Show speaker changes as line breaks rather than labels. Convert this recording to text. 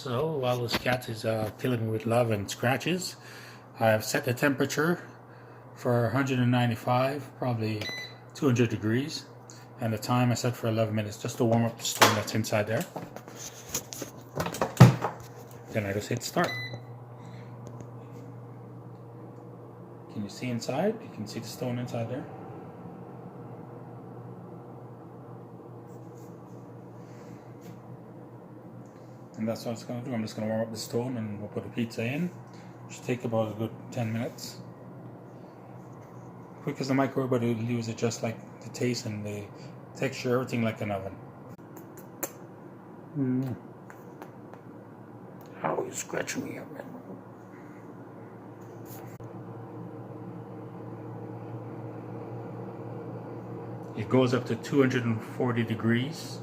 So while this cat is killing me with love and scratches, I have set the temperature for 195, probably 200 degrees, and the time I set for 11 minutes just to warm up the stone that's inside there. Then I just hit start. Can you see inside? You can see the stone inside there. And that's what it's going to do. I'm just going to warm up the stone and we'll put the pizza in. Should take about a good 10 minutes. Quick as the microwave, but it leaves it just like the taste and the texture, everything like an oven. How are you scratching me up, man? It goes up to 240 degrees.